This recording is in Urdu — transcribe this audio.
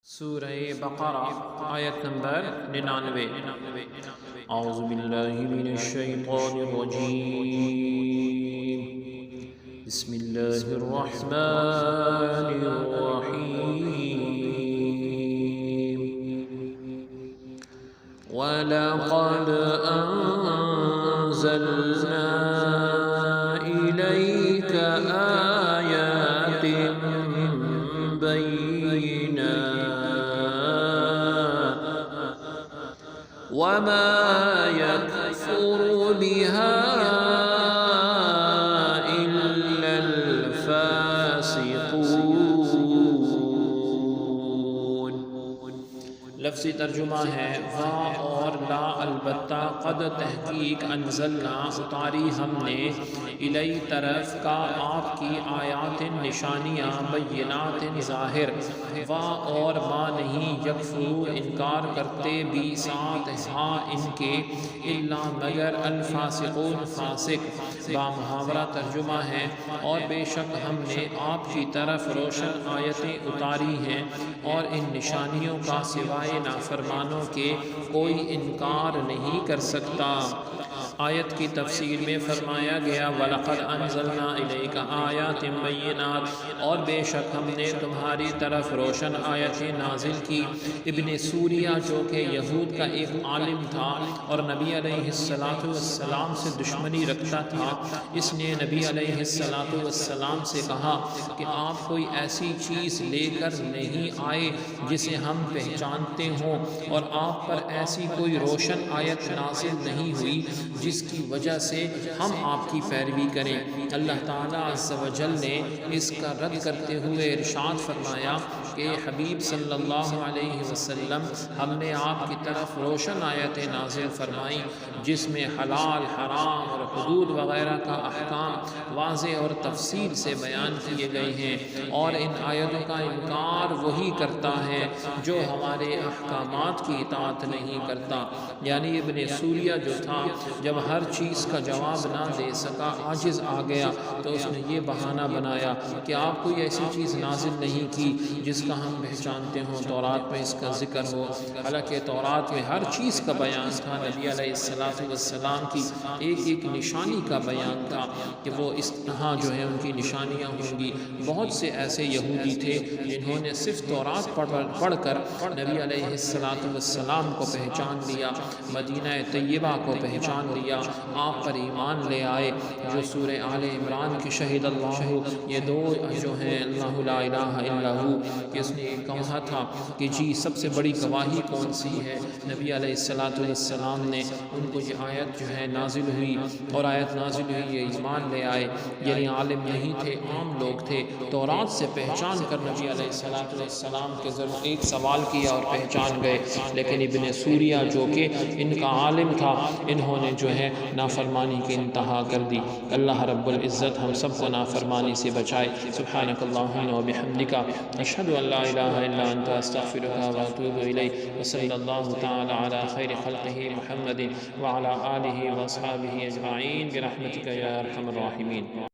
سورہ بقرہ آیت نمبر 99۔ اعوذ باللہ من الشیطان الرجیم، بسم اللہ الرحمن الرحیم۔ وَلَقَدْ أَنزَلْنَا إِلَيْكَ آيَاتٍ بَيِّنَاتٍ وَمَا يَكْفُرُ بِهَا إِلَّا الْفَاسِقُونَ۔ لفظی ترجمہ ہے وا اور لا البتہ قد تحقیق انزلنا اتاری ہم نے الی طرف کا آپ کی آیات نشانیاں بینات ظاہر، وا اور ما نہیں یکفرو انکار کرتے بھی ساتھ ہاں ان کے الا مگر الفاسقون فاسق۔ با محاورہ ترجمہ ہے اور بے شک ہم نے آپ کی طرف روشن آیتیں اتاری ہیں اور ان نشانیوں کا سوائے نافرمانوں کے کوئی انکار نہیں کر سکتا۔ آیت کی تفسیر میں فرمایا گیا وَلَقَدْ أَنزَلْنَا إِلَيْكَ آیَاتٍ بَيِّنَاتٍ، اور بے شک ہم نے تمہاری طرف روشن آیتیں نازل کی۔ ابن سوریہ جو کہ یہود کا ایک عالم تھا اور نبی علیہ السلام سے دشمنی رکھتا تھا، اس نے نبی علیہ السلام سے کہا کہ آپ کوئی ایسی چیز لے کر نہیں آئے جسے ہم پہچانتے ہوں، اور آپ پر ایسی کوئی روشن آیت نازل نہیں ہوئی جس کی وجہ سے ہم آپ کی پیروی کریں۔ اللہ تعالیٰ عز و جل نے اس کا رد کرتے ہوئے ارشاد فرمایا کہ حبیب صلی اللہ علیہ وسلم ہم نے آپ کی طرف روشن آیتیں نازل فرمائیں جس میں حلال حرام اور حدود وغیرہ کا احکام واضح اور تفصیل سے بیان کیے گئے ہیں، اور ان آیتوں کا انکار وہی کرتا ہے جو ہمارے احکامات کی اطاعت نہیں کرتا۔ یعنی ابن سوریہ جو تھا جب ہر چیز کا جواب نہ دے سکا، عاجز آ گیا، تو اس نے یہ بہانہ بنایا کہ آپ کوئی ایسی چیز نازل نہیں کی جس کا ہم پہچانتے ہوں، تورات میں اس کا ذکر ہو، حالانکہ تورات میں ہر چیز کا بیان تھا، نبی علیہ السلام کی ایک ایک نشانی کا بیان تھا کہ وہ اس طرح جو ہے ان کی نشانیاں ہوں گی۔ بہت سے ایسے یہودی تھے جنہوں نے صرف تورات پڑھ کر نبی علیہ السلام کو پہچان لیا، مدینہ طیبہ کو پہچان لیا، آپ پر ایمان لے آئے، جو سورہ آل عمران کی شہید اللہ، یہ دو جو ہیں اللہ لا الہ الا ہو، کہ اس نے کہا تھا کہ جی سب سے بڑی گواہی کون سی ہے، نبی علیہ السلام نے ان کو یہ آیت جو ہے نازل ہوئی، اور آیت نازل ہوئی یہ ایمان لے آئے، یعنی عالم نہیں تھے، عام لوگ تھے، تورات سے پہچان کر نبی علیہ السلام کے ذریعے ایک سوال کیا اور پہچان گئے، لیکن ابن سوریہ جو کہ ان کا عالم تھا، انہوں نے جو ہے نافرمانی کی انتہا کر دی۔ اللہ رب العزت ہم سب کو نافرمانی سے بچائے۔ سبحانک اللہم و بحمدک، اشہد ان لا الہ الا انت، استغفرک و اتوب الیک، وصلی اللہ تعالی علی خیر خلقہ محمد وعلی آلہ واصحابہ اجمعین برحمتک یا ارحم الراحمین۔